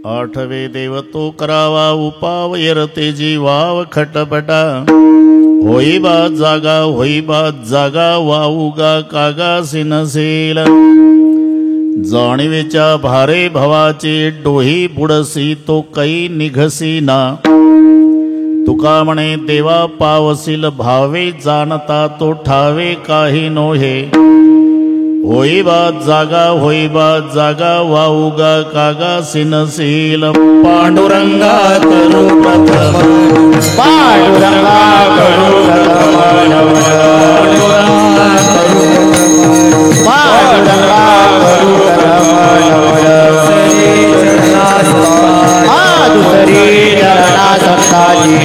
आठवे देव तो करावा उपावयर ते जीवाव खटपटा होई बा जागा वाऊगा कागासी नसेल जाणीवेच्या भारे भवाचे डोही बुडसी तो कै निघसी ना तुका म्हणे देवा पावसील भावे जाणता तो ठावे काही नोहे होई बा जागा वाऊगा कागासी नसेल पांडुरंगा करू प्रथम पांडुरंगा करू प्रथम पांडुरंगा करू दुसरी चरणा संताजी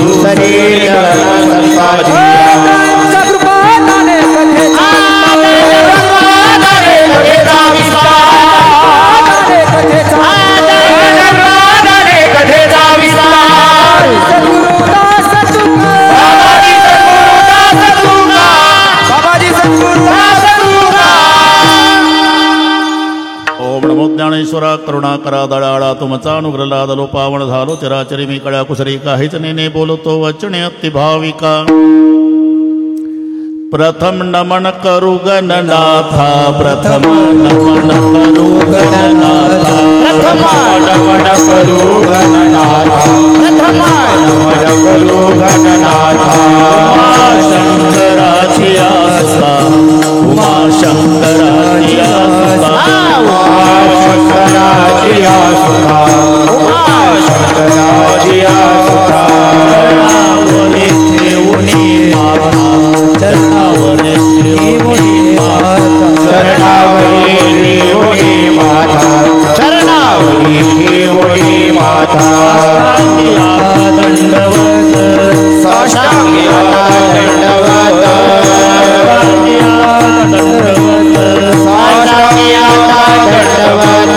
दुसरी चरणा संताजी ज्ञानेश्वरा करुणाकरा दळाळा तुमचा अनुग्रह लादलो पावन झालो चराचरी मी कळ्या कुसरी काहीच नेने बोलतो वचने अति भाविका प्रथम नमन करू गणनाथा प्रथम नमन करू गणनाथा प्रथम नमन करू गणनाथा प्रथम नमन करू गणनाथा शंकराची आस्था उमा शंकराची आस्था शंकराची आस्था उमा शंकराची आस्था चरणावरी ठेवणी माता चरणावरी ठेवणी माता चरणावरी ठेवणी माता चरणावरी ठेवणी माता दंडवत साष्टांगिया दंडवत दंडवत साष्टांगिया दंडवत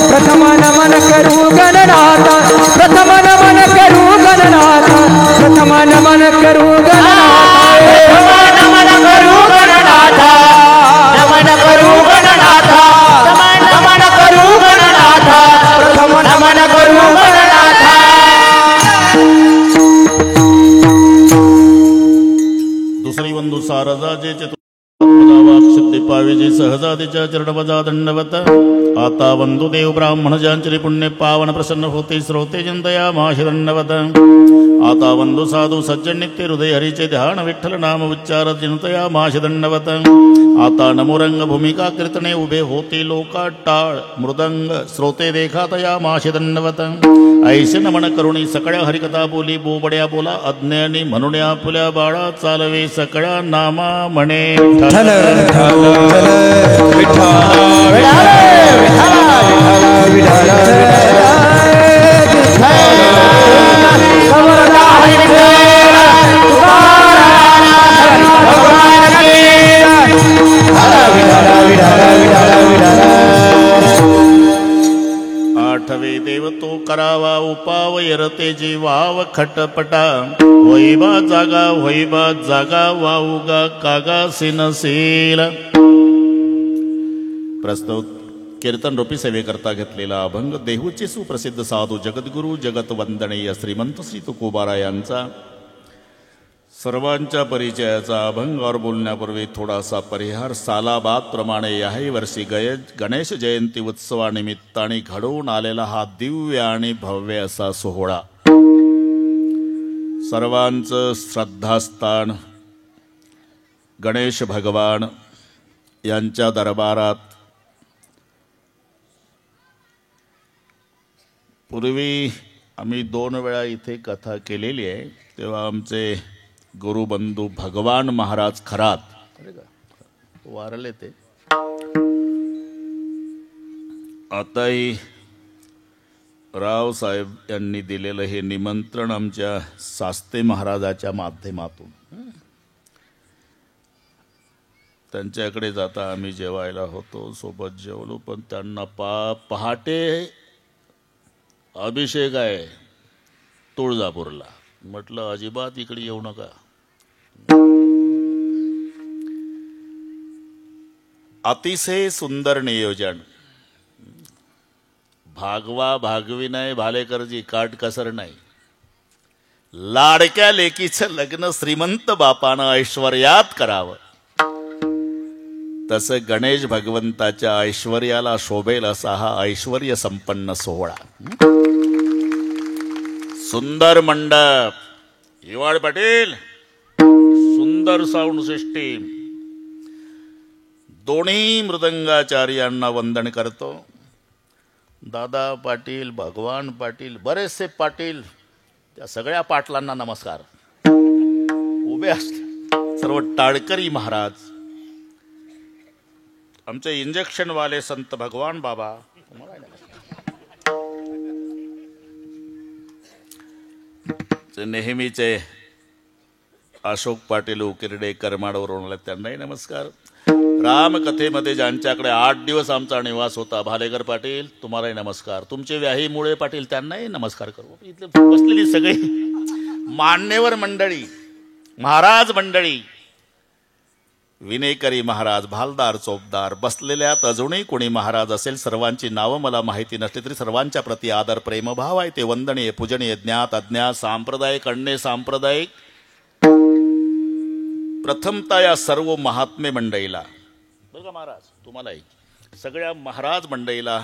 प्रथम नमन करू गणनाथा प्रथम नमन करू गणनाथा प्रथम नमन करू गणनाथा नमन करू गणनाथा नमन करू गणनाथा नमन करू गणनाथा प्रथम नमन करू गणनाथा दुसरी वंदू सारजाचे सिद्धी पाविजे सहजातीच्या चरणवजा दंडवत आता वंदुदेव ब्राह्मण ज्यांचरी पुण्य पावन प्रसन्न होते श्रोते जनतया माशी दंडवत आता वंदु साधू सज्जन नित्य हृदय हरीचे ध्यान विठ्ठल नाम उच्चार जनतया माशी दंडवत आता नमोरंग भूमिका कीर्तने उभे होते लोका टाळ मृदंग श्रोते देखातया माशी दंडवत ऐसे नमन करुणी सकळ्या हरिकथा बोली बोबड्या बोला अज्ञानी म्हणून फुल्या बाळा चालवे सकळ्या नामा म्हणे आठवे देव तो करावा उपावयर ते जीवाव खटपटा होईबा जागा वाऊगा कागासी नसेल. प्रस्तुत कीर्तन रूपी सेवेकरता घेतलेला अभंग देहूचे सुप्रसिद्ध साधू जगद्गुरु जगत वंदनीय श्रीमंत श्री तुकोबारा यांचा सर्वांच्या परिचयाचा अभंगावर बोलण्यापूर्वी थोडासा परिहार. सालाबाद प्रमाणे याही वर्षी गणेश जयंती उत्सवानिमित्ताने घडवून आलेला हा दिव्य आणि भव्य असा सोहळा सर्वांचं श्रद्धास्थान गणेश भगवान यांच्या दरबारात. पूर्वी आम्ही 2 वेळा इथे कथा केलेली आहे, तेव्हा आमचे गुरुबंधू भगवान महाराज खरात वारले ते. आताही रावसाहेब यांनी दिलेलं हे निमंत्रण आमच्या शास्ते महाराजाच्या माध्यमातून त्यांच्याकडे जाता आम्ही जेवायला होतो, सोबत जेवलो. पण त्यांना पहाटे अभिषेक आहे तुळजापूरला. म्हटलं अजिबात इकडे येऊ नका. अतिशय सुंदर नियोजन. भागवा भागवी नाही भालेकरजी, काटकसर नाही. लाडक्या लेकीचं लग्न श्रीमंत बापानं ऐश्वर्यात करावं, तसं गणेश भगवंताच्या ऐश्वर्याला शोभेल असा हा ऐश्वर्य संपन्न सोहळा. सुंदर मंडप, हिवाळ पाटील, सुंदर साऊंड सिस्टीम, दोन्ही मृदंगाचार्यांना वंदन करतो. दादा पाटील, भगवान पाटील, बरेचसे पाटील, त्या सगळ्या पाटलांना नमस्कार. उभे असले सर्व टाळकरी महाराज, आमचे इंजेक्शनवाले संत भगवान बाबा, नेहमीचे अशोक पाटील उकिरडे करमाडवरून आले त्यांनाही नमस्कार. रामकथेमध्ये ज्यांच्याकडे 8 दिवस आमचा निवास होता, भालेकर पाटील, तुम्हालाही नमस्कार. तुमचे व्याहीमुळे पाटील, त्यांनाही नमस्कार करू. इथे बसलेली सगळी मान्यवर मंडळी, महाराज मंडळी, विनेकरी महाराज, भालदार, चोपदार, बसलेल्यात अजूनही कोणी महाराज असेल, सर्वांची नावं मला माहिती नसली तरी सर्वांच्या प्रति आदर प्रेमभाव आहे, ते वंदनीय, पूजनीय, ज्ञात अज्ञात, सांप्रदायिक अण्णे सांप्रदायिक. प्रथमतः या सर्व महात्मे मंडळीला, बघा महाराज, तुम्हालाही सगळ्या महाराज मंडळीला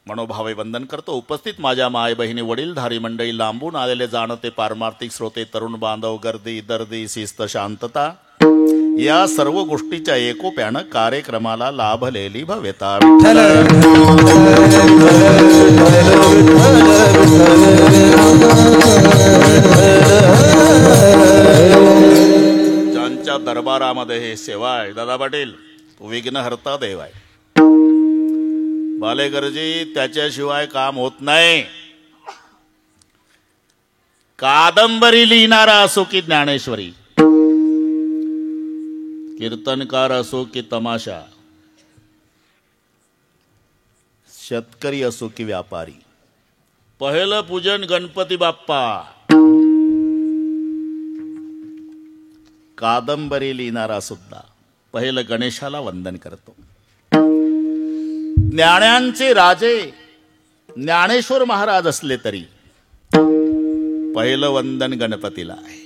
मनोभावे वंदन करतो. उपस्थित माझ्या माय बहिणी, वडीलधारी मंडळी, लांबून आलेले जाणते पारमार्थिक श्रोते, तरुण बांधव, गर्दी, दर्दी, शिस्त, शांतता, या सर्व गोष्टीच्या एकोप्यानं कार्यक्रमाला लाभलेली भव्यता. ज्यांच्या दरबारामध्ये हे सेवा आहे, दादा पाटील, तो विघ्नहर्ता देव आहे. भालेकरजी, त्याच्याशिवाय काम होत नाही. कादंबरी लिहिणारा असो की ज्ञानेश्वरी, कीर्तनकार असो की तमाशा, शेतकरी असो की व्यापारी, पहिलं पूजन गणपती बाप्पा. कादंबरी लिहिणारा सुद्धा पहिलं गणेशाला वंदन करतो. ज्ञानांचे राजे ज्ञानेश्वर महाराज असले तरी पहिलं वंदन गणपतीला आहे.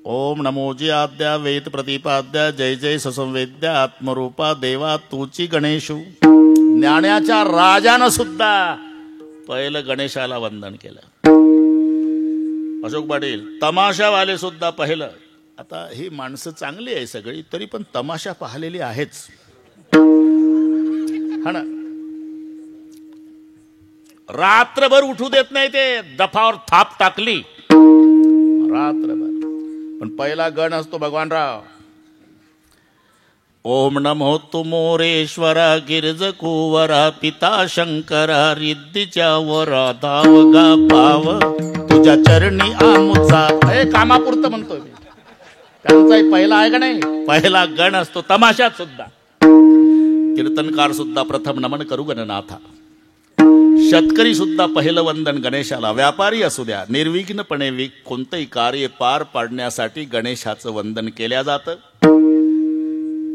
ओम नमोजी आद्या वेद प्रतिपाद्या, जय जय ससंवेद्या आत्मरूपा देवा तूची गणेशू. ज्ञानाच्या राजानं सुद्धा पहिलं गणेशाला वंदन केलं. अशोक पाटील, तमाशावाले सुद्धा पहिलं. आता ही माणसं चांगली आहे सगळी, तरी पण तमाशा पाहिलेली आहेच, हा ना. रात्रभर उठू देत नाही ते, दफावर थाप टाकली रात्रभर. पण पहिला गण असतो भगवानराव. ओम नमो तुमोरेश्वरा गिरज कुवरा, पिता शंकरा रिद्धीच्या वरा, धावगा पाव तुझ्या चरणी आमुचा. हे कामापुरतं म्हणतोय मी, त्यांचाही पहिला आहे का नाही, पहिला गण असतो. तमाशात सुद्धा कीर्तनकार सुद्धा प्रथम नमन करू गणनाथा. शेतकरी सुद्धा पहिलं वंदन गणेशाला. व्यापारी असू द्या, निर्विघ्नपणे कोणतंही कार्य पार पाडण्यासाठी गणेशाचं वंदन केल्या जातं.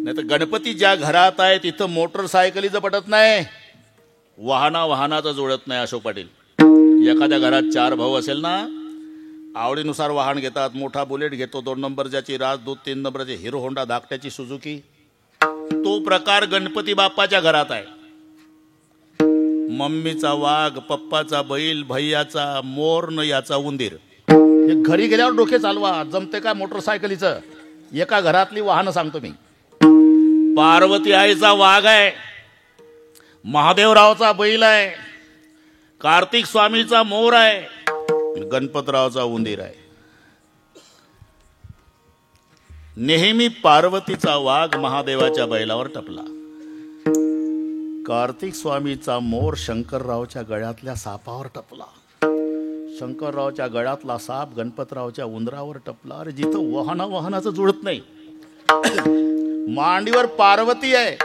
नाही तर गणपती ज्या घरात आहे तिथं मोटरसायकलीचं पटत नाही, वाहनाचं जुळत नाही. अशोक पाटील, एखाद्या घरात 4 भाऊ असेल ना, आवडीनुसार वाहन घेतात. मोठा बुलेट घेतो, 2 नंबरची राजदूत, 3 नंबरची हिरो होंडा, धाकट्याची सुझुकी. तो प्रकार गणपती बाप्पाच्या घरात आहे. मम्मीचा वाघ, पप्पाचा बैल, भैयाचा मोर, न याचा उंदीर. हे घरी गेल्यावर डोके चालवा, जमते का मोटरसायकलीचं. एका घरातली वाहनं सांगतो मी. पार्वती आईचा वाघ आहे, महादेवरावचा बैल आहे, कार्तिक स्वामीचा मोर आहे, गणपतरावचा उंदीर आहे. नेहमी पार्वतीचा वाघ महादेवाच्या बैलावर टपला, कार्तिक स्वामीचा मोर शंकररावच्या गळ्यातल्या सापावर टपला, शंकररावच्या गळ्यातला साप गणपतरावच्या उंदरावर टपला. अरे जिथं वाहनाचं जुळत नाही, मांडीवर पार्वती आहे,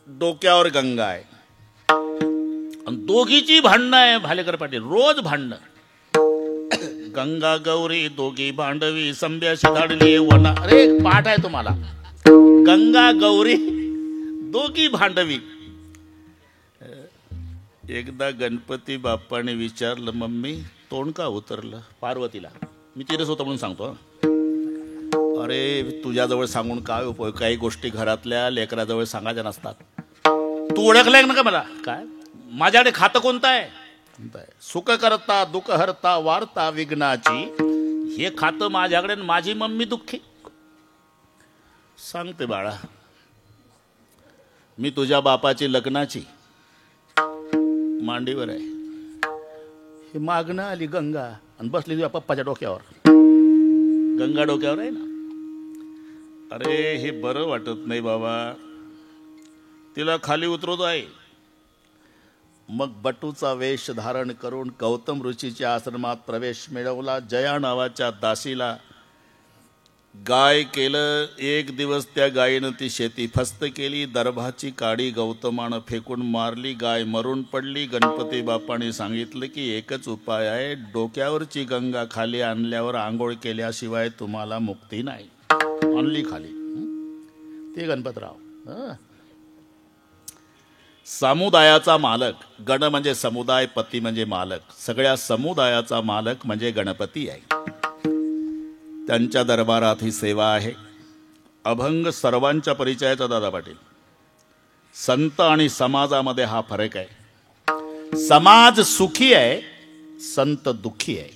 डोक्यावर गंगा आहे, आणि दोघीची भांडणं आहे. भालेकर पाटील, रोज भांडणं. गंगा गौरी दोघी भांडवी, संभ्याशी धाडली वना. अरे एक पाठ आहे तुम्हाला. गंगा गौरी दोघी भांडवी. एकदा गणपती बाप्पाने विचारलं, मम्मी तोंड का उतरलं पार्वतीला. मी तिरस होतो म्हणून सांगतो. अरे तुझ्याजवळ सांगून काय उपयोग, काही गोष्टी घरातल्या लेकराजवळ सांगायच्या नसतात. तू ओळखलाय ना का मला? काय माझ्याकडे खातं कोणतं आहे? सुख करता दुःख हरता वार्ता विघ्नाची. हे खातं माझ्याकडे, माझी मम्मी दुःखी. सांगते बाळा, मी तुझ्या बापाची लग्नाची मांडीवर आहे. हे मागणं आली गंगा आणि बसली तुझ्या पप्पाच्या डोक्यावर. गंगा डोक्यावर आहे ना. अरे हे बरं वाटत नाही बाबा. तिला खाली उतरवतो आहे. मग बटूचा वेश धारण करून गौतम ऋषीच्या आश्रमात प्रवेश मिळवला. जया नावाच्या दासीला गाय केलं. एक दिवस त्या गायीनं ती शेती फस्त केली. दर्भाची काडी गौतमानं फेकून मारली. गाय मरून पडली. गणपती बाप्पाने सांगितलं की एकच उपाय आहे, डोक्यावरची गंगा खाली आणल्यावर आंघोळ केल्याशिवाय तुम्हाला मुक्ती नाही. आणली खाली. ते गणपतराव समुदायाचा मालक. गण म्हणजे समुदाय, पती म्हणजे मालक. सगळ्या समुदायाचा मालक म्हणजे गणपती आहे. त्यांच्या दरबारात ही सेवा आहे. अभंग सर्वांच्या परिचयाचा दादा पाटील. संत आणि समाजामध्ये हा फरक आहे. समाज सुखी आहे, संत दुखी आहे.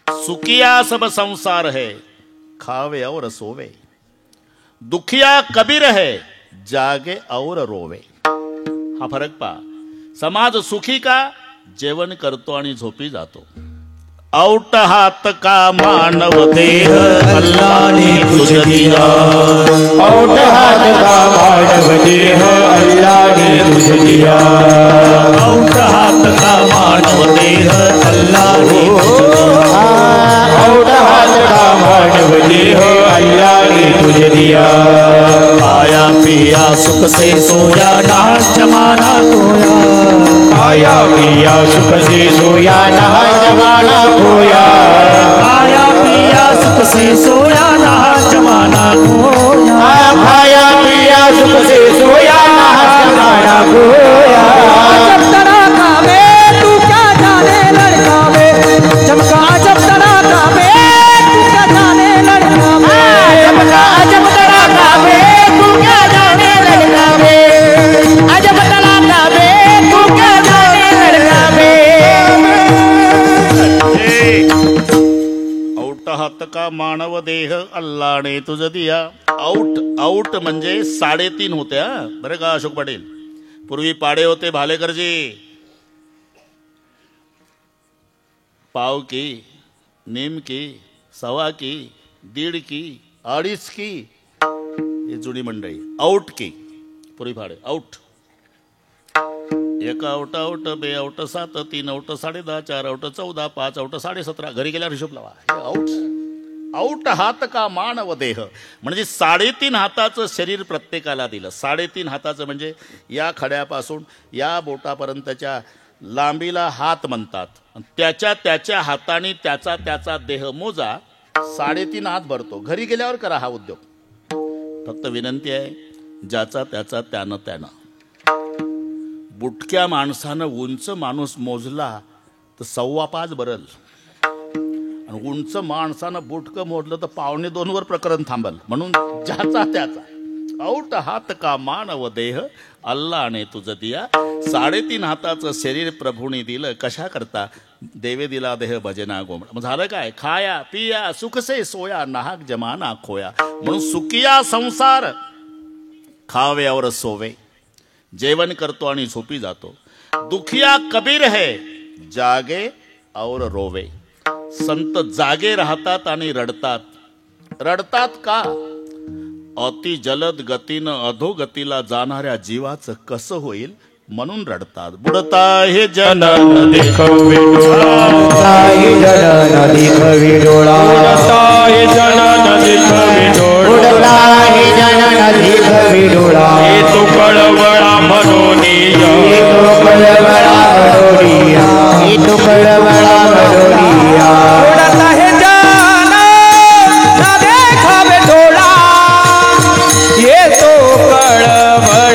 सुखिया सब संसार है, खावे और सोवे. दुखिया कबीर है, जागे और रोवे. हा फरक पहा. समाज सुखी का? जेवण करतो आणि झोपी जातो. औट हात का मानव देह अल्लाने तुझ दिया. औट हात का मानव देह अल्लाने तुझ दिया. औट हात का मानव देह अल्लाने तुझ दिया. औट हात का मानव देह अल्लाने तुझ दिया. खाया पिया सुख से सोया नाच जमाना खोया. खाया पिया सुख से सोया नाच जमाना खोया. खाया पिया सुख से सोया नाच जमाना खोया. खाया पिया सुख से सोया नाच जमाना खोया. जब तरा खावे तू क्या जाने लड़का में. चमका जब तरा खावे तू क्या जाने लड़का में. चमका जब तरा खावे तू क्या जाने लड़का में. अजब तरा खावे तू क्या जाने लड़का में. औट हात का मानव देह अल्लाने तुझ दिया. आऊट म्हणजे 3.5 होत्या बरं का अशोक पाटील. पूर्वी पाडे होते भालेकरजी. पाव की, नीम की, सवा की, 1.5 की, 2.5 की. ही जुनी मंडळी. आऊट की पूर्वी पाडे. Out. 1 out out 2 out 7 3 out 10.5 4 out 14 5 out 17 घरी गेल्यावर हिशोब लावा. हे आऊट. औट हात का मानव देह म्हणजे 3.5 हाताचं शरीर प्रत्येकाला दिलं. 3.5 हाताचं म्हणजे या खड्यापासून या बोटापर्यंतच्या लांबीला हात म्हणतात. त्याच्या हाताने त्याचा देह मोजा. 3.5 हात भरतो. घरी गेल्यावर करा हा उद्योग. फक्त विनंती आहे, ज्याचा त्याचा त्यानं. बुटक्या माणसानं उंच माणूस मोजला तर 5.25 बरल. आणि उंच माणसानं बुटकं मोडलं तर 1.25 वर प्रकरण थांबल. म्हणून ज्याचा त्याचा. औट हात का मानव देह अल्लाने तुझ दिया. 3.5 हाताचं शरीर प्रभूने दिलं. कशा करता? देवे दिला देह भजना गोमड. मग झालं काय? खाया पिया सुख से सोया नाहक जमाना खोया. म्हणून सुखिया संसार, खावे और सोवे. जेवण करतो आणि झोपी जातो. दुखिया कबीर है, जागे और रोवे. संत जागे राहतात आणि रडतात. रडतात का? अति जलद गतीनं अधोगतीला जाणाऱ्या जीवाचं कसं होईल म्हणून रडतात. बुडता हे जन नदी खवी डोळा. हे जन नदी खवी डोळा. हे जन नदी खवी डोळा. हे जन नदी खवी डोळा. हे तो कळवळा मनोनिया. हे तो कळवळा मनोनिया. हे तो कळवळा मनोनिया. उड़ता है जाना ना देखा वे डोला. ये तो कळवळा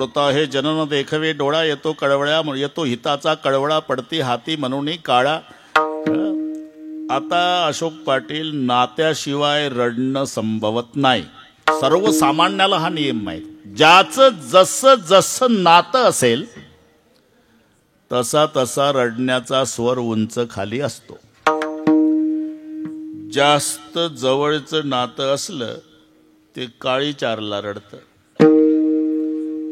उडता हे जनन देखवे डोळा येतो कळवळ्या येतो हिताचा कळवळा पडती हाती म्हणून काळा. आता अशोक पाटील नात्याशिवाय रडणं संभवत नाही. सर्वसामान्याला हा नियम माहीत. ज्याचं जसं जसं नातं असेल तसा तसा रडण्याचा स्वर उंच खाली असतो. जास्त जवळचं नातं असलं ते काळी चारला रडतं.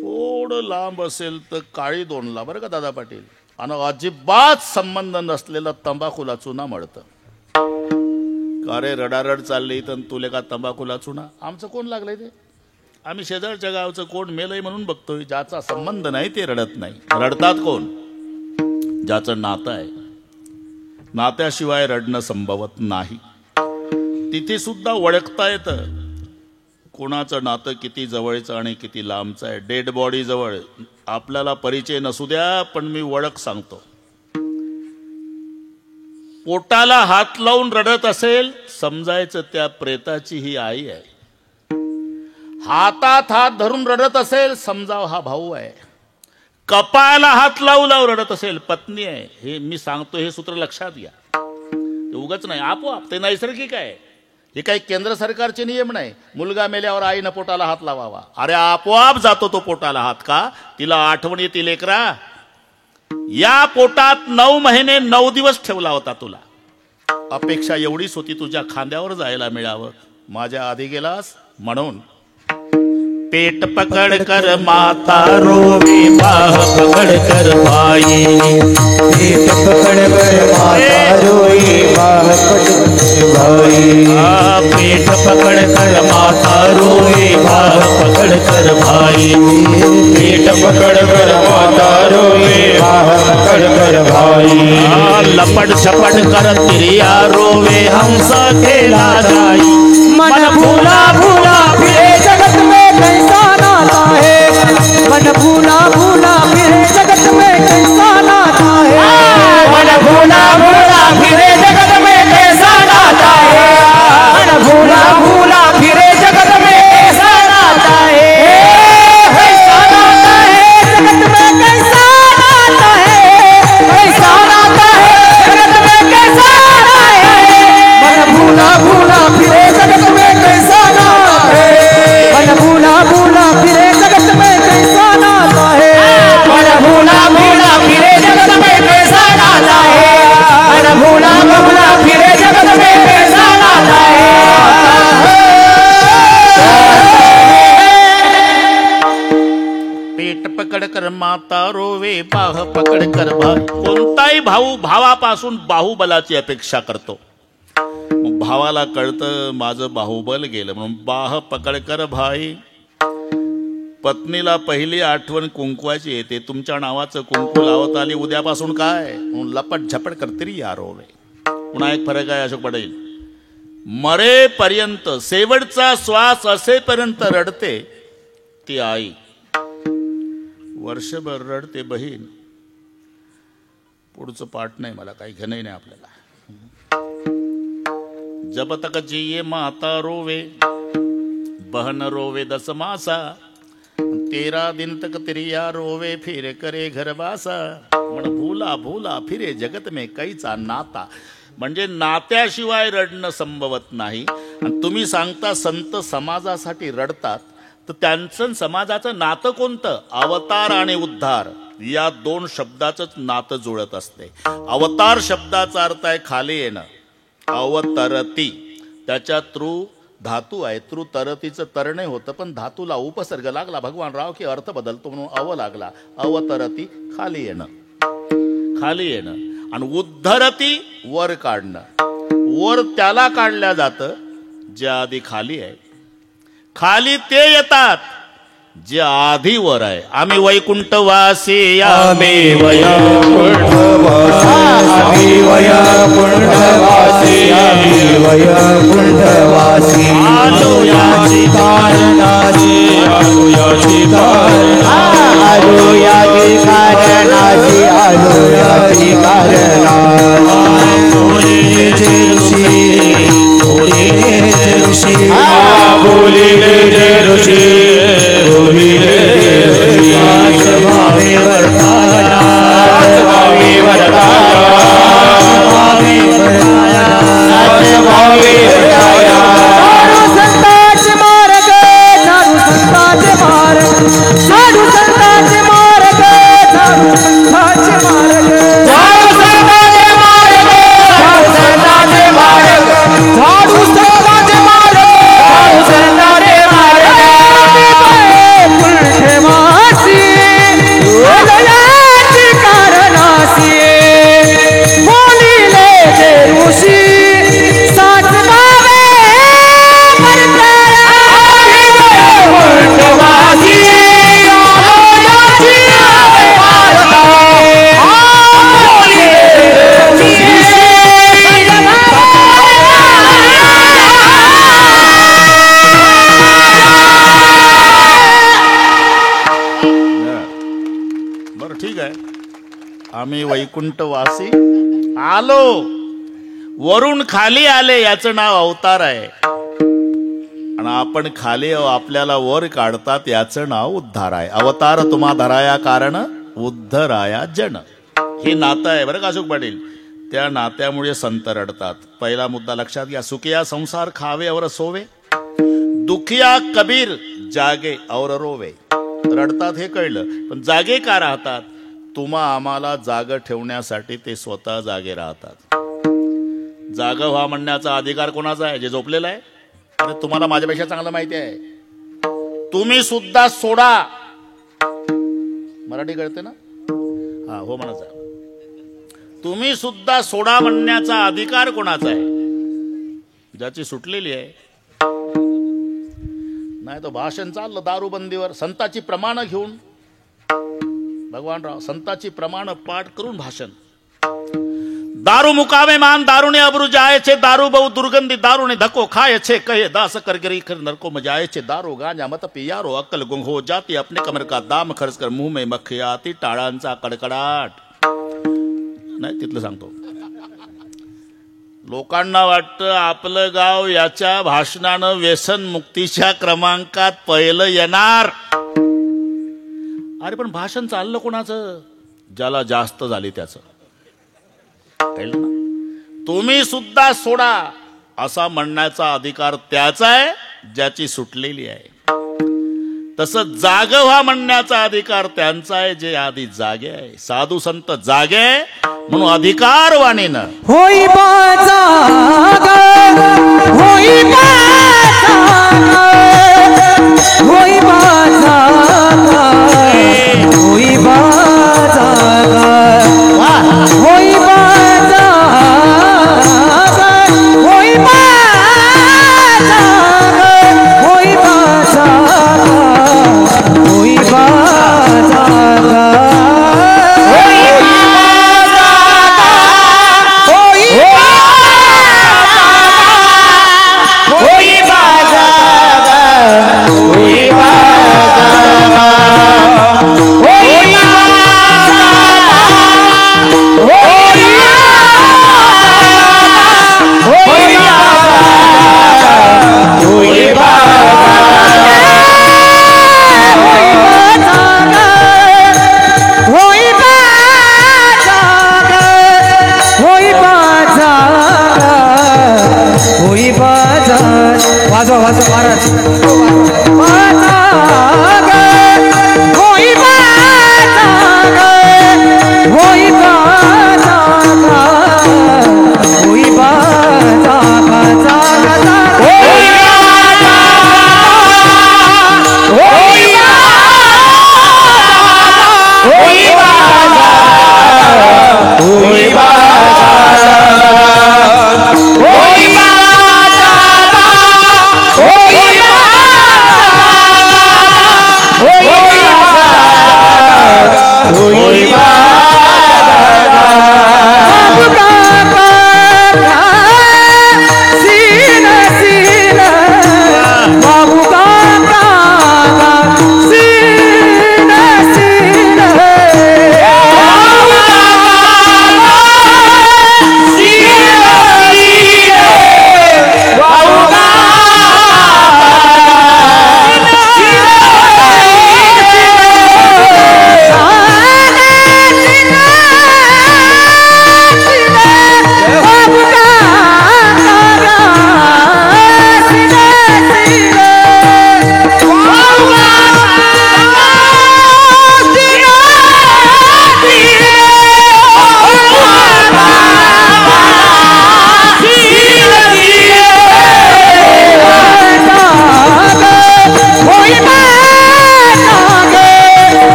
थोडं लांब असेल तर काळी दोनला. बरं का दादा पाटील. आणि अजिबात संबंध नसलेला तंबाखूला चुना मळतं. का रे रडारड चालली तर तुले का तंबाखूला चुना. आमचं कोण लागलंय ते. आम्ही शेजारच्या गावचं कोण मेलंय म्हणून बघतोय. ज्याचा संबंध नाही ते रडत नाही. रडतात कोण. ज्याचं नातं आहे. नात्याशिवाय रडणं संभवत नाही. तिथे सुद्धा ओळखता येतं कोणाचं नातं किती जवळचं आणि किती लांबचं आहे. डेड बॉडी जवळ आपल्याला परिचय नसू द्या पण मी ओळख सांगतो. पोटाला हात लावून रडत असेल समजायचं त्या प्रेताची ही आई आहे. हातात हात धरून रडत असेल समजाव हा भाऊ आहे. कपाळाला हात लावू लावू रडत असेल पत्नी आहे. हे मी सांगतो हे सूत्र लक्षात घ्या. उगाच नाही आपोआप ते नैसर्गिक आहे. हे काही केंद्र सरकारचे नियम नाही. मुलगा मेल्यावर आईनं पोटाला हात लावावा. अरे आपोआप जातो तो पोटाला हात. का तिला आठवण येते लेकरा. या पोटात 9 महिने 9 दिवस ठेवला होता तुला. अपेक्षा एवढीच होती तुझ्या खांद्यावर जायला मिळावं. माझ्या आधी गेलास म्हणून. पेट पकड कर माता रोवे बाह पकड कर भाई. पेट पकड़ कर माता रोई बाह पकड़ कर भाई. पेट पकड़ कर माता रोवे बाह पकड़ कर भाई. पेट पकड़ कर माता रोई बाह पकड़ कर भाई. लपट छपट कर तिरिया रोवे हंस खेला जाई. मन भूला भूला फिरे जगत में कैसा नाता है. मन भूला भूला फिरे जगत में कैसा नाता है. मन भूला भूला फिरे जगत में कैसा नाता है. मन भूला भूला फिरे जगत में कैसा नाता है. कैसा नाता है जगत में कैसा नाता है. कैसा नाता है जगत में कैसा नाता है. मन भूला भूला फिरे जगत में कैसा नाता है. मन भूला भूला फिरे जगत में कैसा नाता है. मन भूला भूला फिरे जगत में कैसा नाता है. मन भूला भूला फिरे जगत में कैसा नाता है. पेट पकड कर माता रोवे बाह पकड कर भाई. कोणताही भाऊ भावापासून बाहुबलाची अपेक्षा करतो. मग भावाला कळतं माझं बाहुबल गेलं म्हणून बाह पकड कर भाई. पत्नीला पहिली आठवण कुंकवाची येते. तुमच्या नावाचं कुंकू लावत आली उद्यापासून काय म्हणून लपट झपट करतरी या रोवे. पुन्हा एक फरक आहे अशोक पाटील. मरेपर्यंत शेवटचा श्वास असेपर्यंत रडते ती आई. वर्षभर रडते बहीण. पुढचं पाठ नाही मला काही घेणं नाही आपल्याला. जब तक जिये माता रोवे बहन रोवे 10 मासा. 13 दिन तक तिरिया रोवे फिर करे घरवासा. म्हण भूला भूला फिरे जगत में कैचा नाता. म्हणजे नात्याशिवाय रडणं संभवत नाही. आणि तुम्ही सांगता संत समाजासाठी रडतात तर त्यांचं समाजाचं नातं कोणतं. अवतार आणि उद्धार या 2 शब्दाचंच नातं जुळत असते. अवतार शब्दाचा अर्थ आहे खाली येणं. अवतरती त्याच्या तृ धातू आहे. तृ तरतीचं तरणे होतं पण धातूला उपसर्ग लागला. भगवान राव की अर्थ बदलतो म्हणून अव लागला. अवतरती खाली येणं. खाली येणं. आणि उद्धरती वर काढणं. वर त्याला काढल्या जातं जे आधी खाली आहे. खाली ते येतात जे आधी वर आहे. आम्ही वैकुंठवासी आम्ही वैकुंठवासी. आम्ही वैकुंठवासी. आम्ही वैकुंठवासी. आलो याची कारणाची. आलो याची कारणाची. आलो याची कारणाची. आलो याची कारणाची. बोलिले ऋषी. बोलिले ऋषी. बोलिले ऋषी. बोलिले ऋषी. आम्ही वैकुंठवासी आलो, वरून खाली आले याचं नाव अवतार आहे. आणि आपण खाली आपल्याला वर काढतात याचं नाव उद्धार आहे. अवतार तुम्हा धराया कारण उद्धराया जन, हे नातं आहे बरं का अशोक पाटील. त्या नात्यामुळे संत रडतात. पहिला मुद्दा लक्षात घ्या. सुखिया संसार खावे और सोवे, दुखिया कबीर जागे और रोवे. रडतात हे कळलं, पण जागे का राहतात? तुम्हा आम्हाला जाग ठेवण्यासाठी ते स्वतः जागे राहतात. जाग व्हा म्हणण्याचा अधिकार कोणाचा आहे? जे झोपलेला आहे. अरे तुम्हाला माझ्यापेक्षा चांगलं माहिती आहे. तुम्ही सुद्धा सोडा. मराठी कळते ना? हा हो म्हणायचं. तुम्ही सुद्धा सोडा म्हणण्याचा अधिकार कोणाचा आहे? ज्याची सुटलेली आहे. नाही तो भाषण चाललं दारूबंदीवर, संताची प्रमाण घेऊन भगवानराव संताची प्रमाण पाठ करून भाषण. दारू मुकावे मान दारूने अब्रू जाए छे, दारू बहु दुर्गंधी दारूने धक्को खाए छे, कहे दास करगरी कर नरको मजाए छे, दारू गांजा मत पियारो अक्कल गुंग हो जाती, अपने कमर का दाम खर्च कर मुंह में मक्खी आती, टाळांचा कडकडाट. नाही तिथलं सांगतो. लोकांना वाटतं आपलं गाव याच्या भाषणानं व्यसन मुक्तीच्या क्रमांकात पहिलं येणार. अरे पण भाषण चाललं कोणाचं? ज्याला जास्त झाली त्याचं. तुम्ही सुद्धा सोडा असा म्हणण्याचा अधिकार त्याचा आहे ज्याची सुटलेली आहे. तसं जाग व्हा म्हणण्याचा अधिकार त्यांचा आहे जे आधी जागे आहे. साधू संत जागे आहे म्हणून अधिकारवाणीनं होई जाग, होई जाग, होई जाग, होई जाग, होई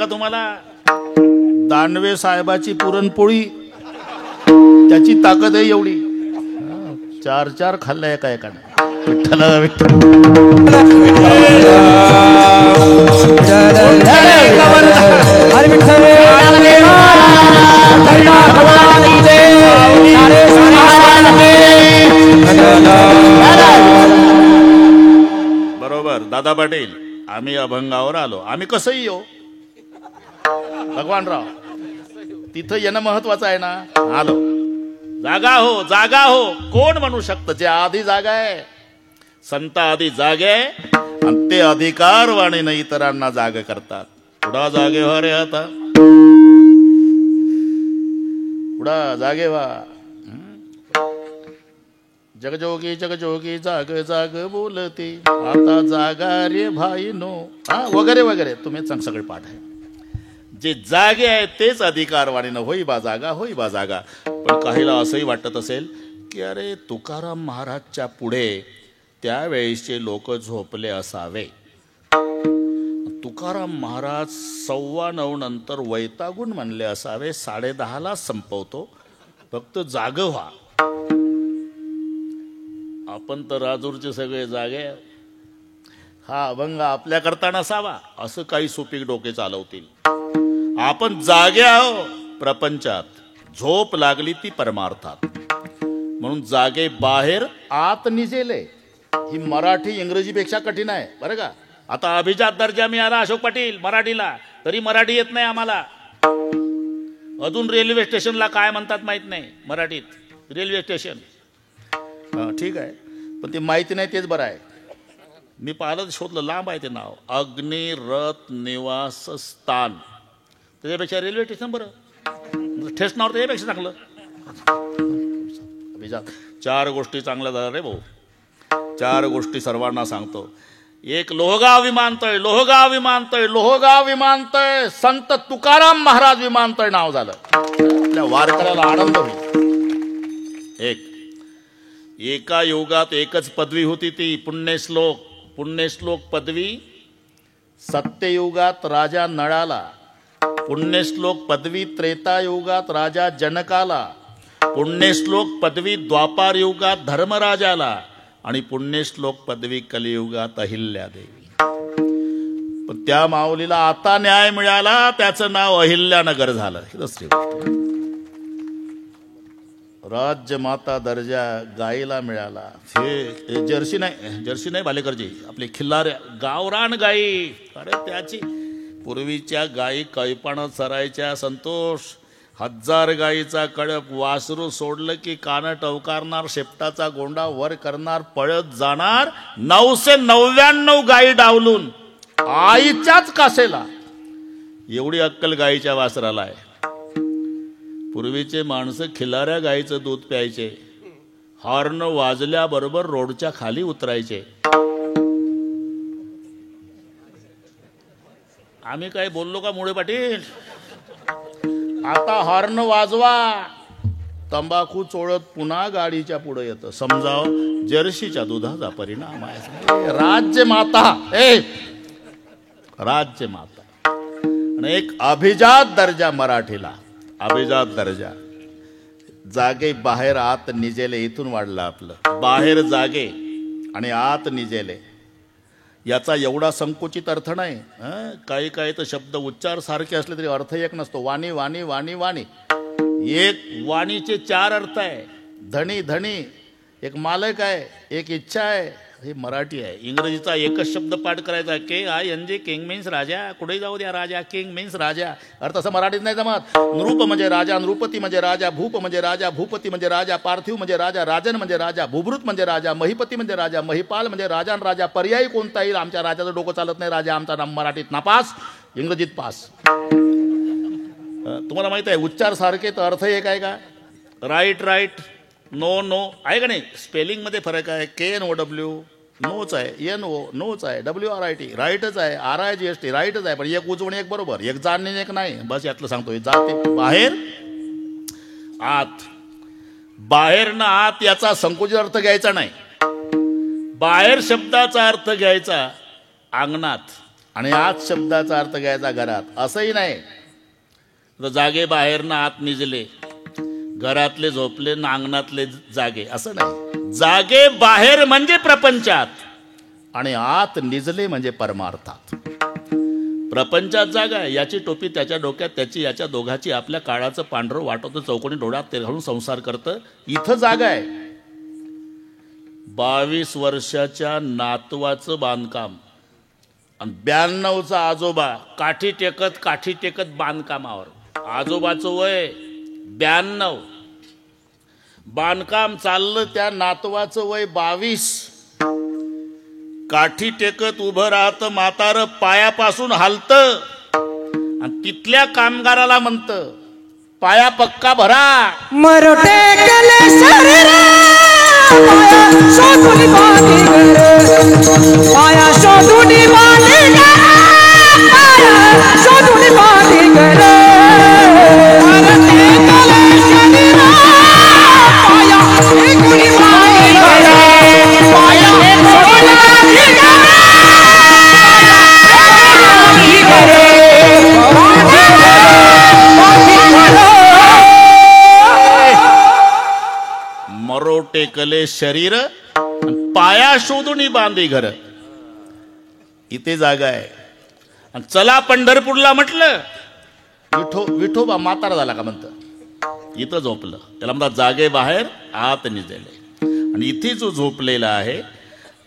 का तुम्हाला? दानवे साहेबाची पुरणपोळी त्याची ताकद आहे एवढी. 4 खाल्ल्या एका एकाने. विठ्ठल विठ्ठल बरोबर. दादा पाटील, आम्ही अभंगावर आलो. आम्ही कसंही येऊ भगवानराव, तिथं येणं महत्वाचं आहे ना. आलो. जागा हो, जागा हो. कोण म्हणू शकतं जे आधी जागा आहे? संत आधी जागे आणि ते अधिकारवाणीनं इतरांना जाग करतात. पुढा जागे व्हा रे आता, पुढा जागे व्हा. जगजोगी जगजोगी जाग जाग बोलते आता जागा रे भाई नो, वगैरे वगैरे. तुम्ही सगळे पाठ आहे. जे जागे आहे तेच अधिकारवाणीनं होई बा जागा, होई बा जागा. पण काहीला असंही वाटत असेल की अरे तुकाराम महाराजच्या पुढे त्यावेळेसचे लोक झोपले असावे. तुकाराम महाराज 9:15 नंतर वैतागून म्हणले असावे, 10:30ला संपवतो, फक्त जाग व्हा. आपण तर राजूरचे सगळे जागे. हा अभंग आपल्याकरता नसावा असं काही सुपीक डोके चालवतील. आपण जागे आहो प्रपंचात, झोप लागली ती परमार्थात. म्हणून जागे बाहेर आत निजेले. ही मराठी इंग्रजीपेक्षा कठीण आहे बरं का. आता अभिजात दर्जा मिळाला अशोक पाटील मराठीला, तरी मराठी येत नाही आम्हाला. अजून रेल्वे स्टेशनला काय म्हणतात माहित नाही मराठीत. रेल्वे स्टेशन ठीक आहे, पण ते माहिती नाही तेच बरं आहे. मी पाहिलं शोधलं, लांब आहे ते नाव. अग्निरथ निवास स्थान. त्याच्यापेक्षा रेल्वे स्टेशन बरं. ठेसनावर त्याच्यापेक्षा चांगलं. अभिजात 4 गोष्टी चांगल्या झाल्या रे भाऊ. 4 गोष्टी सर्वांना सांगतो. एक लोहगाव विमानतळ, लोहगाव विमानतळ, लोहगाव विमानतळ. संत तुकाराम महाराज विमानतळ नाव झालं. आपल्या वारकऱ्याला आनंद होईल. एका युगात एकच पदवी होती ती पुण्यश्लोक. पुण्यश्लोक पदवी सत्ययुगात राजा नळाला, पुण्यश्लोक पदवी त्रेतायुगात राजा जनकाला, पुण्यश्लोक पदवी द्वापार युगात धर्मराजाला आणि पुण्यश्लोक पदवी कलियुगात अहिल्यादेवी. पण त्या माऊलीला आता न्याय मिळाला, त्याचं नाव अहिल्यानगर झालं. ही दुसरी गोष्ट. राज्यमाता दर्जा गाईला मिळाला. हे जर्सी नाही भालेकरजी, आपली खिल्लाऱ्या गावरान गाई. अरे त्याची पूर्वीच्या गाई कैपानं चरायच्या संतोष. 1000 गाईचा कळप, वासरू सोडलं की कानं टवकारणार, शेपटाचा गोंडा वर करणार, पळत जाणार. 999 गाई डावलून आईच्याच कासेला. एवढी अक्कल गाईच्या वासराला आहे. पूर्वीचे माणसं खिलाऱ्या गाईचं दूध प्यायचे. हॉर्न वाजल्याबरोबर रोडच्या खाली उतरायचे. आम्ही काय बोललो का मुळे पाटील? आता हॉर्न वाजवा, तंबाखू चोळत पुन्हा गाडीच्या पुढे येतं. समजाव जर्शीच्या दुधाचा परिणाम आहे. राज्यमाता, राज्यमाता. आणि एक अभिजात दर्जा मराठीला, अभिजात दर्जा. जागे बाहेर आत निजेले. इथून वाढलं आपलं. बाहेर जागे आणि आत निजेले. याचा एवढा संकुचित अर्थ नाही. काही काही तर शब्द उच्चार सारखे असले तरी अर्थ एक नसतो. वाणी वाणी वाणी वाणी. एक वाणीचे 4 अर्थ आहे. धनी धनी, एक मालक आहे, एक इच्छा आहे. हे मराठी आहे. इंग्रजीचा एकच शब्द पाठ करायचा, KING, किंग मीन्स राजा. कुठेही जाऊ द्या राजा, किंग मीन्स राजा. अर्थ असं मराठीत नाही जमत. नृप म्हणजे राजा, नृपती म्हणजे राजा, भूप म्हणजे राजा, भूपती म्हणजे राजा, पार्थिव म्हणजे राजा, राजन म्हणजे राजा, भूभृत म्हणजे राजा, महिपती म्हणजे राजा, महिपाल म्हणजे राजा. राजा पर्यायी कोणता येईल? आमच्या राजाचं डोकं चालत नाही. राजा आमचा नाम मराठीत नापास, इंग्रजीत पास. तुम्हाला माहित आहे उच्चार सारखे तर अर्थ एक आहे का? राईट राईट, नो नो आहे का नाही? स्पेलिंगमध्ये फरक आहे. KNOW नोच आहे, NO नोच आहे, WRIT राईटच आहे, RIGST राईटच आहे. पण एक उजवणे एक बरोबर, एक जाणणे एक नाही. बस यातलं सांगतोय. जाते बाहेर आत. बाहेर ना आत याचा संकुचित अर्थ घ्यायचा नाही. बाहेर शब्दाचा अर्थ घ्यायचा अंगणात. आणि आत शब्दाचा अर्थ घ्यायचा घरात, असंही नाही तर जागे बाहेर ना आत निजले, घरातले झोपले ना अंगणातले जागे, असं नाही. जागे बाहेर म्हणजे प्रपंचात आणि आत निजले म्हणजे परमार्थात. प्रपंचात जागा आहे, याची टोपी त्याच्या डोक्यात, त्याची याच्या दोघाची, आपल्या काळाचं पांढरं वाटवतं चौकोनी डोळ्यात ते घालून संसार करतं, इथं जागा आहे. 22 वर्षाच्या नातवाचं बांधकाम आणि 92चा आजोबा काठी टेकत बांधकामावर. आजोबाचं वय 92, बांधकाम चाललं, त्या नातवाचं वय 22. काठी टेकत उभं राहतं म्हातारं, पायापासून हालतं आणि तिथल्या कामगाराला म्हणतं पाया पक्का भरा. मरोटे गले शरीरा पाया शोधून बांधी घर, पाया शोधून बांधी घर, पाया शोधून बांधी घर. मरोटे गले शरीरा पाया शोधून बांधी घर, पाया शोधून बांधी घर, मरो टेकले शरीर पाया शोधून बांधी घर. इथे जागा आहे. आणि चला पंढरपूरला म्हटलं, विठोबा म्हातारा झाला का म्हणतं, इथं झोपलं, त्याला म्हणतात जागे बाहेर आत निजले. आणि इथे जो झोपलेला आहे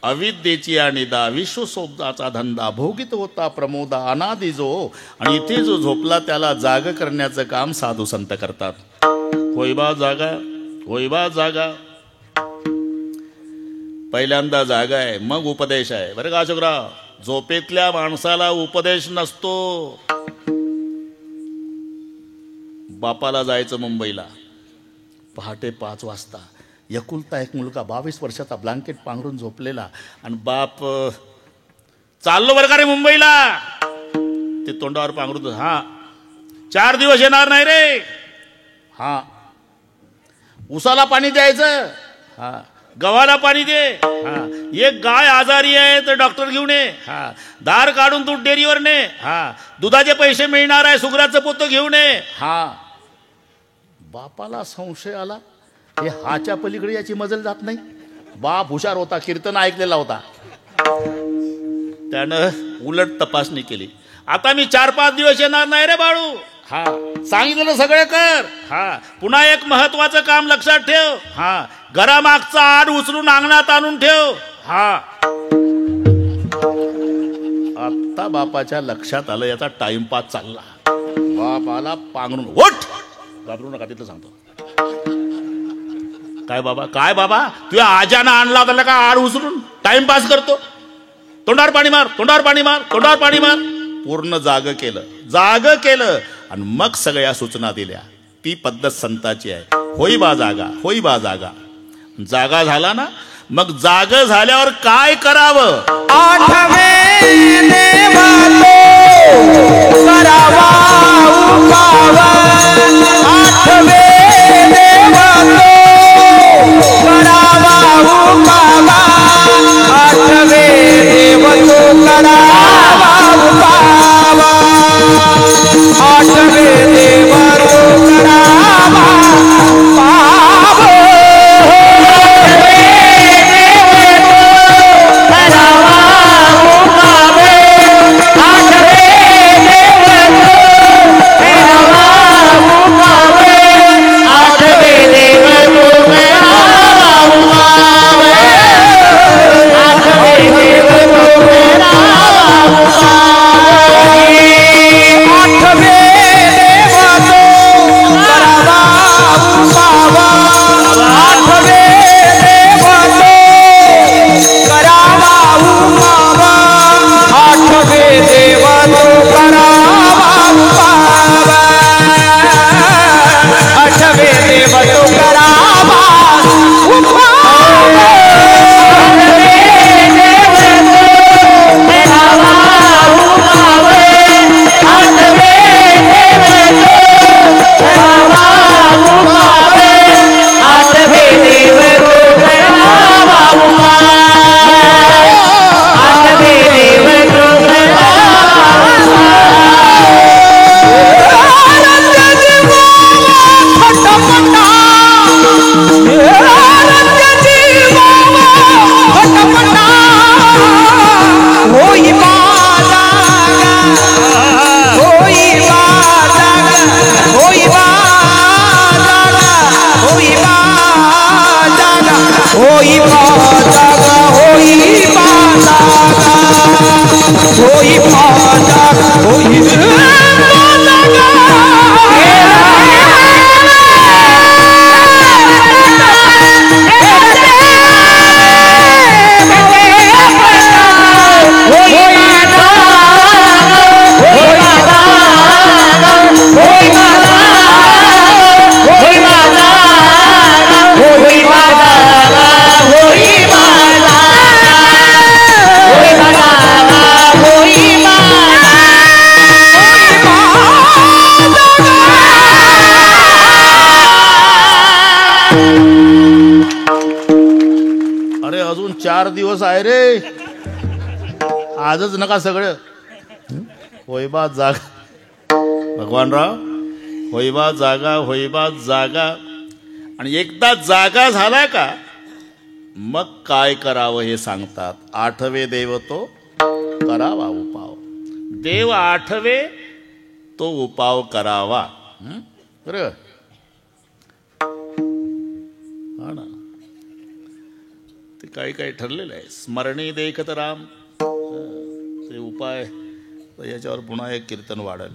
अविद्येची आणि दा विश्वसोबताचा धंदा भोगित होता प्रमोदा अनादि जो, आणि इथे जो झोपला त्याला जाग करण्याचं काम साधू संत करतात. होईबा जागा, होईबा जागा. पहिल्यांदा जागा आहे, मग उपदेश आहे. बरं का अशोकराव, झोपेतल्या माणसाला उपदेश नसतो. बापाला जायचं मुंबईला, पहाटे 5 वाजता, एकुलता एक मुलगा 22 वर्षाचा, ब्लँकेट पांघरून झोपलेला, आणि बाप चाललो बरं का रे मुंबईला, ते तोंडावर पांघरून, हा 4 दिवस येणार नाही रे, हा उसाला पाणी द्यायचं, हा गव्हाला पाणी दे, हा एक गाय आजारी आहे तर डॉक्टर घेऊन ये, हा दार काढून दूध डेअरीवर ने, हा दुधाचे पैसे मिळणार आहे सुगराचं पोतं घेऊन ये. हा बापाला संशय आला, हे हाच्या पलीकडे याची मजल जात नाही. बाप हुशार होता, कीर्तन ऐकलेला होता, त्यानं उलट तपासणी केली. आता मी 4-5 दिवस येणार नाही रे बाळू, हा सांगितलं सगळे कर, हा पुन्हा एक महत्वाचं काम लक्षात ठेव, हा घरामागचा आड उचलून अंगणात आणून ठेव. हा आता बापाच्या लक्षात आलं याचा टाइमपास चालला. बापाला पांघरून, उठ, घाबरू नका, तिथं सांगतो. काय बाबा तुझ्या आजानं आणला होता का आड उचलून, टाइमपास करतो, तोंडावर पाणी मार, तोंडावर पाणी मार, तोंडावर पाणी मार. पूर्ण जाग केलं आणि मग सगळ्या सूचना दिल्या. ती पद्धत संताची आहे. होई बा जागा, होई बा जागा. जागा झाला ना, मग जाग झाल्यावर काय करावं. आठवे देवा तो करावा उपावा, आठवे देवा तो करावा उपावा, आठवे देव तो करावा उपावा, आठवे देव तो करावा उपावा. दिवस आहे रे, आजच नका सगळं. होईबा जागा भगवानराव, होईबा जागा, होईबा जागा. आणि एकदा जागा झाला का मग काय करावं हे सांगतात. आठवे देव तो करावा उपाव. देव आठवे तो उपाव करावा. बरं हा ना, ते काही काही ठरलेलं आहे. स्मरणी देखत राम, ते उपाय याच्यावर पुन्हा एक कीर्तन वाढेल.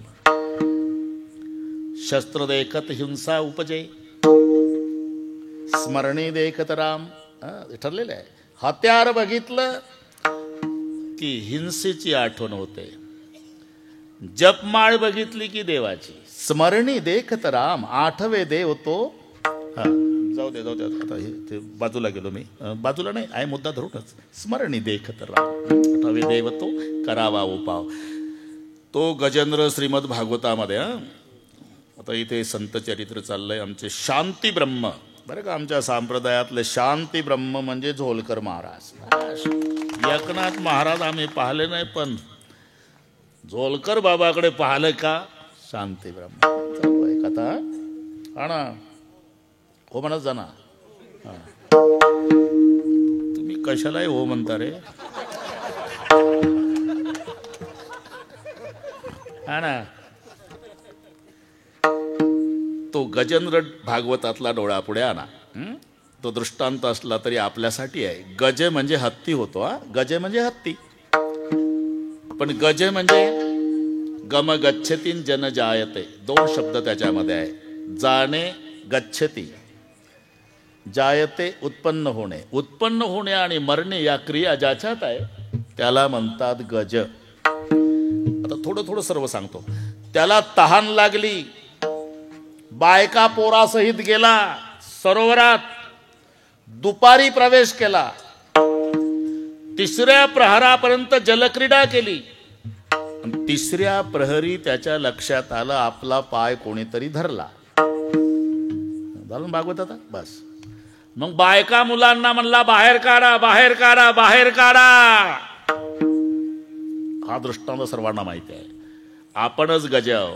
शस्त्र देखत हिंसा उपजे, स्मरणी देखत राम, ठरलेलं आहे. हत्यार बघितलं की हिंसेची आठवण होते, जपमाळ बघितली की देवाची. स्मरणी देखत राम, आठवे देव तो. हा जाऊ दे आता हे ते बाजूला गेलो मी, बाजूला नाही आहे मुद्दा धरूनच. स्मरणी देखत राम, आठवे देव तो करावा उपाव. तो गजेंद्र श्रीमद भागवतामध्ये. आता इथे संत चरित्र चाललंय आमचे. शांती ब्रह्म, बरं का, आमच्या संप्रदायातले शांती ब्रह्म म्हणजे झोलकर महाराज. एकनाथ महाराज आम्ही पाहिले नाही, पण झोलकर बाबाकडे पाहिलं का. शांती ब्रह्म चालू आहे कथा. हा ना, हो म्हणत जाना. तुम्ही कशालाही हो म्हणता रे. हा ना, तो गजेंद्र भागवतातला डोळा पुढे आणा. तो दृष्टांत असला तरी आपल्यासाठी आहे. गजे म्हणजे हत्ती होतो. गजे म्हणजे हत्ती, पण गजे म्हणजे गम गच्छतीन जन जायते. दोन शब्द त्याच्यामध्ये आहे. जाणे गच्छती, जायते उत्पन्न होणे. उत्पन्न होणे आणि मरणे या क्रिया ज्याच्यात आहे त्याला म्हणतात गज. आता थोडं थोडं सर्व सांगतो. त्याला तहान लागली, बायका पोरासहित गेला सरोवरात, दुपारी प्रवेश केला, तिसऱ्या प्रहरापर्यंत जलक्रीडा केली. तिसऱ्या प्रहरी त्याच्या लक्षात आलं आपला पाय कोणीतरी धरला. झालं भागवत आता बस. मग बायका मुलांना म्हणला बाहेर काढा, बाहेर काढा, बाहेर काढा. हा दृष्टांत सर्वांना माहिती आहे. आपणच गजाव.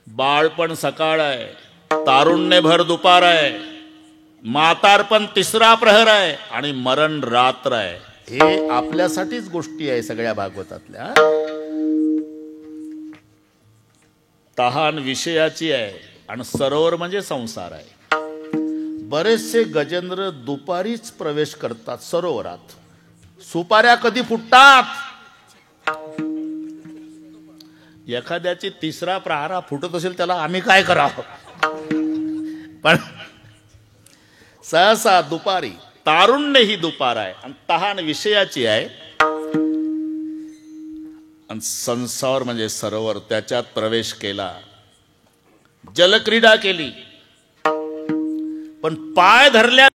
बाळपण सकाळ आहे, तारुण्य भर दुपार आहे, म्हातारपण तिसरा प्रहर आहे आणि मरण रात्र आहे. हे आपल्यासाठीच गोष्टी आहे सगळ्या भागवतातल्या. तहान विषयाची आहे आणि सरोवर म्हणजे संसार आहे. बरेचसे गजेंद्र दुपारीच प्रवेश करतात सरोवरात. सुपाऱ्या कधी फुटतात. एखाद्याची तिसरा प्रहारा फुटत असेल त्याला आम्ही काय करावं. पण सहसा दुपारी. तारुण्य ही दुपार आहे आणि तहान विषयाची आहे. आणि संसार म्हणजे सरोवर, त्याच्यात प्रवेश केला, जलक्रीडा केली, पण पाय धरल्या